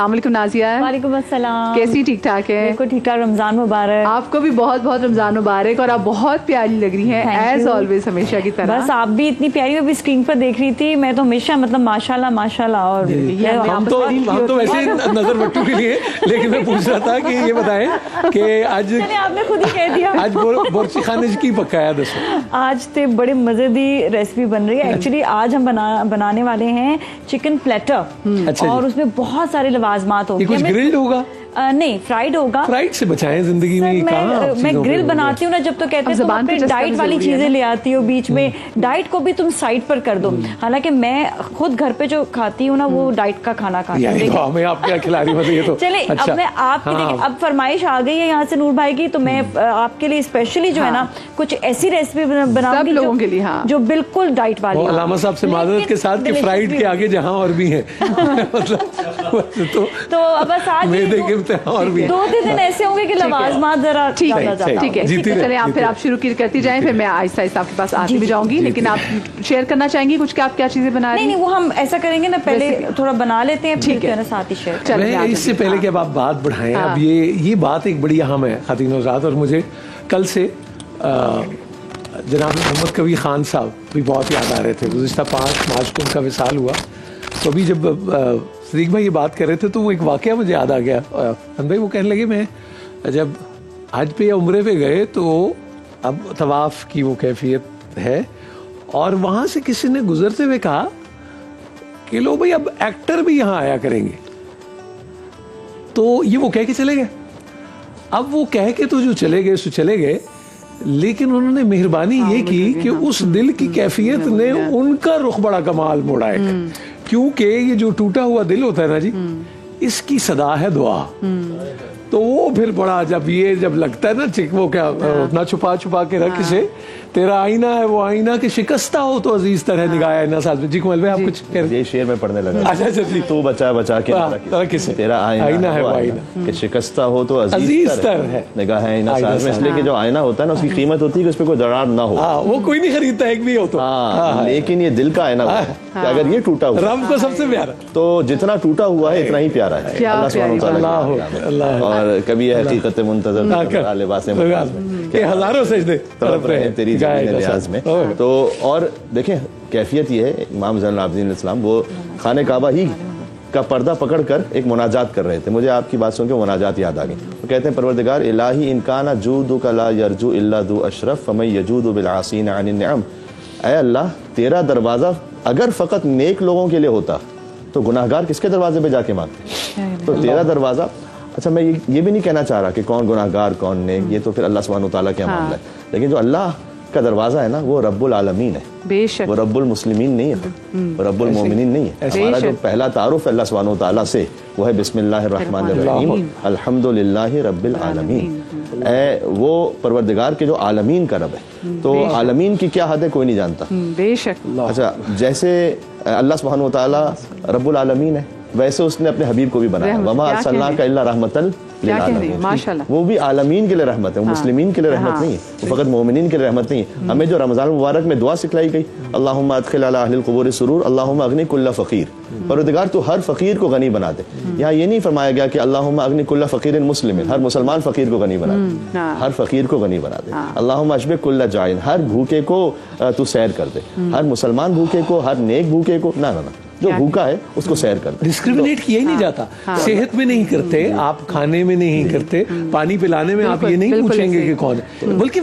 السلام علیکم نازیہ. وعلیکم السلام. کیسی؟ ٹھیک ٹھاک ہے؟ بالکل ٹھیک ٹھاک. رمضان مبارک. آپ کو بھی بہت بہت رمضان مبارک. اور آپ بہت پیاری لگ رہی ہیں ایز آلویز, ہمیشہ کی طرح. بس آپ بھی اتنی پیاری. ابھی اسکرین پر دیکھ رہی تھی میں تو ہمیشہ مطلب ماشاءاللہ ماشاءاللہ. اور ہم تو ویسے نظر بٹو کے لیے, لیکن میں پوچھ رہا تھا کہ یہ بتائیں کہ آج آپ نے خود ہی کہہ دیا آج بورچی خانے کی پکایا دسو. آج تو بڑے مزے دی ریسیپی بن رہی ہے. ایکچولی آج ہم بنانے والے ہیں چکن پلیٹر, اور اس میں بہت سارے لوازمات ہوں گے. گرلڈ ہوگا؟ نہیں, فرائیڈ ہوگا. فرائیڈ سے بچائیں زندگی میں. میں گرل بناتی ہوں نا, جب تو کہتے ہیں زبان پہ ڈائٹ والی چیزیں لے آتی ہو بیچ میں, ڈائٹ کو بھی تم سائڈ پر کر دو. حالانکہ میں خود گھر پہ جو کھاتی ہوں نا وہ ڈائٹ کا کھانا کھاتی ہوں. ہمیں آپ کیا کھلا رہی مطلب یہ تو چلے اب میں آپ کی اب فرمائش آ گئی ہے یہاں سے نور بھائی کی, تو میں آپ کے لیے اسپیشلی جو ہے نا کچھ ایسی ریسیپی بناؤں گی لوگوں کے لیے جو بالکل ڈائٹ والی. علامہ صاحب سے معذرت کے ساتھ کہ فرائیڈ کے آگے جہاں اور بھی ہیں تو بس آج اور بھی 2-3 دن ایسے ہوں گے کہ لوازمات ذرا ٹھیک ہے. چلیں آپ شروع کرتی جائیں, پھر میں آہستہ آہستہ آپ کے پاس آتی بھی جاؤں گی. لیکن آپ شیئر کرنا چاہیں گی کچھ کہ آپ کیا چیزیں بنا رہی ہیں؟ نہیں, وہ ہم ایسا کریں گے نا, پہلے تھوڑا بنا لیتے ہیں, ٹھیک ہے نا, ساتھ ہی شیئر. میں اس سے پہلے کہ آپ بات بڑھائیں, اب یہ بات ایک بڑی اہم ہے خواتین و حضرات, اور مجھے کل سے جناب محمد کبیر خان صاحب بھی بہت یاد آ رہے تھے. گزشتہ 5 مارچ کو ان کا وصال ہوا, تو ابھی جب صدیق بھائی یہ بات کر رہے تھے تو وہ ایک واقعہ مجھے یاد آ گیا. بھائی وہ کہنے لگے میں جب حج پہ یا عمرے پہ گئے تو اب طواف کی وہ کیفیت ہے, اور وہاں سے کسی نے گزرتے ہوئے کہا کہ لو بھائی اب ایکٹر بھی یہاں آیا کریں گے. تو یہ وہ کہہ کے چلے گئے. اب وہ کہہ کے تو جو چلے گئے سو چلے گئے, لیکن انہوں نے مہربانی یہ کی کہ اس دل کی کیفیت نے ان کا رخ بڑا کمال موڑا ہے. کیونکہ یہ جو ٹوٹا ہوا دل ہوتا ہے نا جی, اس کی صدا ہے دعا. تو وہ پھر بڑا جب لگتا ہے نا وہ کیا اتنا چھپا کے رکھ سے تیرا آئینہ ہے وہ آئینہ کہ شکستہ ہو تو عزیز طرح نگاہ ہے نا ساتھ میں. جی کمال بھائی آپ کچھ کہہ رہے ہیں؟ یہ شعر میں پڑھنے لگا. اچھا جی. تو بچا کے تیرا آئینہ ہے وہ آئینہ کہ شکستہ ہو تو عزیز تر ہے نگاہ ہے نا ساتھ میں. اس لیے کہ جو آئینہ ہوتا ہے نا اس کی قیمت ہوتی ہے کہ اس پہ کوئی دراڑ نہ ہو. وہ کوئی نہیں خریدتا ایک بھی ہو تو. لیکن یہ دل کا آئینہ ہوتا ہے کہ اگر یہ ٹوٹا ہوا رب کو سب سے پیارا, تو جتنا ٹوٹا ہوا ہے اتنا ہی پیارا ہے اللہ سبحانہ وتعالی. اور کبھی حقیقت منتظر لباس کہ ہزاروں سجدے طرف رہے تیری زمین نیاز میں. تو اور دیکھیں کیفیت یہ ہے, امام زین العابدین علیہ السلام وہ خانہ کعبہ ہی کا پردہ پکڑ کر ایک مناجات کر رہے تھے. مجھے آپ کی بات سن کے مناجات یاد آ گئی. وہ کہتے ہیں پروردگار الہی ان کان جودک لا یرجو الا ذو اشرف فمن یجود بالعاصین عن النعم. اے اللہ تیرا دروازہ اگر فقط نیک لوگوں کے لیے ہوتا تو گناہگار کس کے دروازے پہ جا کے مانگتے؟ تو تیرا دروازہ. اچھا میں یہ بھی نہیں کہنا چاہ رہا کہ کون گناہگار کون نیک, یہ تو پھر اللہ سبحانہ وتعالیٰ کا معاملہ ہے. لیکن جو اللہ کا دروازہ ہے نا وہ رب العالمین ہے, بے شک. وہ رب المسلمین نہیں ہے, وہ رب المومنین نہیں ہے. ہمارا جو پہلا تعارف ہے اللہ سبحانہ وتعالیٰ سے وہ ہے بسم اللہ الرحمن الرحیم الحمدللہ رب العالمین. وہ پروردگار کے جو عالمین کا رب ہے, تو عالمین کی کیا حد ہے کوئی نہیں جانتا. بے شک. اچھا جیسے اللہ سبحانہ وتعالیٰ رب العالمین ہے, ویسے اس نے اپنے حبیب کو بھی بنایا. وما ارسلناک الا رحمۃ للعالمین. وہ بھی عالمین کے لیے رحمت ہے, وہ مسلمین کے لیے رحمت نہیں ہے, وہ فقط مومنین کے لیے رحمت نہیں ہے. ہمیں جو رمضان المبارک میں دعا سکھلائی گئی اللہم ادخل علی اہل القبور سرور اللہم اغنی کل فقیر, پروردگار تو ہر فقیر کو غنی بنا دے. یہاں یہ نہیں فرمایا گیا کہ اللہم اغنی کل فقیر مسلم, ہر مسلمان فقیر کو غنی بنا دے, ہر فقیر کو غنی بنا دے. اللہم اشبع کل جائع, ہر بھوکے کو تو سیر کر دے, ہر مسلمان بھوکے کو, ہر نیک بھوکے کو, نہ جو بھوکا ہے اس کو سیر کرتے. ڈسکریمنیٹ کیا ہی نہیں جاتا. صحت میں نہیں کرتے آپ, کھانے میں نہیں کرتے, پانی پلانے میں آپ یہ نہیں پوچھیں گے کہ کون ہے. بلکہ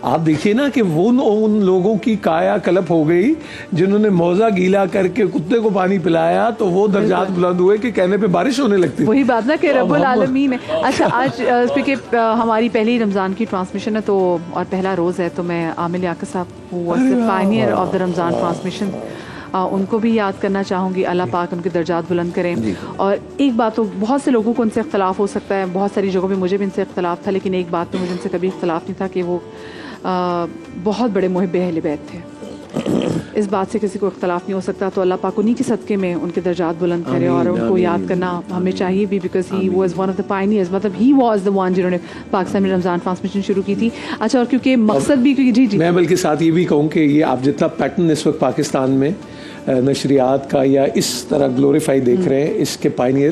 آپ دیکھیے نا کہ وہ ان لوگوں کی کایا کلپ ہو گئی جنہوں نے موزہ گیلا کر کے کتے کو پانی پلایا تو وہ درجات بلند ہوئے کہ کہنے پہ بارش ہونے لگتی. وہی بات نا کہ رب العالمین ہے. اچھا آج کیونکہ ہماری پہلی رمضان کی ٹرانسمیشن ہے تو اور پہلا روز ہے, تو میں عامر لیاقت صاحب who was the pioneer of the Ramzan transmission, ان کو بھی یاد کرنا چاہوں گی. اللہ پاک ان کے درجات بلند کریں. اور ایک بات تو بہت سے لوگوں کو ان سے اختلاف ہو سکتا ہے, بہت ساری جگہوں پہ مجھے بھی ان سے اختلاف تھا, لیکن ایک بات تو مجھے ان سے کبھی اختلاف نہیں تھا کہ وہ بہت بڑے محب اہل بیت تھے. اس بات سے کسی کو اختلاف نہیں ہو سکتا. تو اللہ پاک انہی کے صدقے میں ان کے درجات بلند کرے, اور ان کو یاد کرنا ہمیں چاہیے بھی, because he was one of the pioneers, مطلب ہی واز دا ون جنہوں نے پاکستان میں رمضان ٹرانسمیشن شروع کی تھی. اچھا اور کیونکہ مقصد بھی جی میں بلکہ ساتھ یہ بھی کہوں کہ یہ آپ جتنا پیٹرن اس وقت پاکستان میں نشریات کا یا اس طرح گلوریفائی دیکھ رہے ہیں, اس کے پائنیئر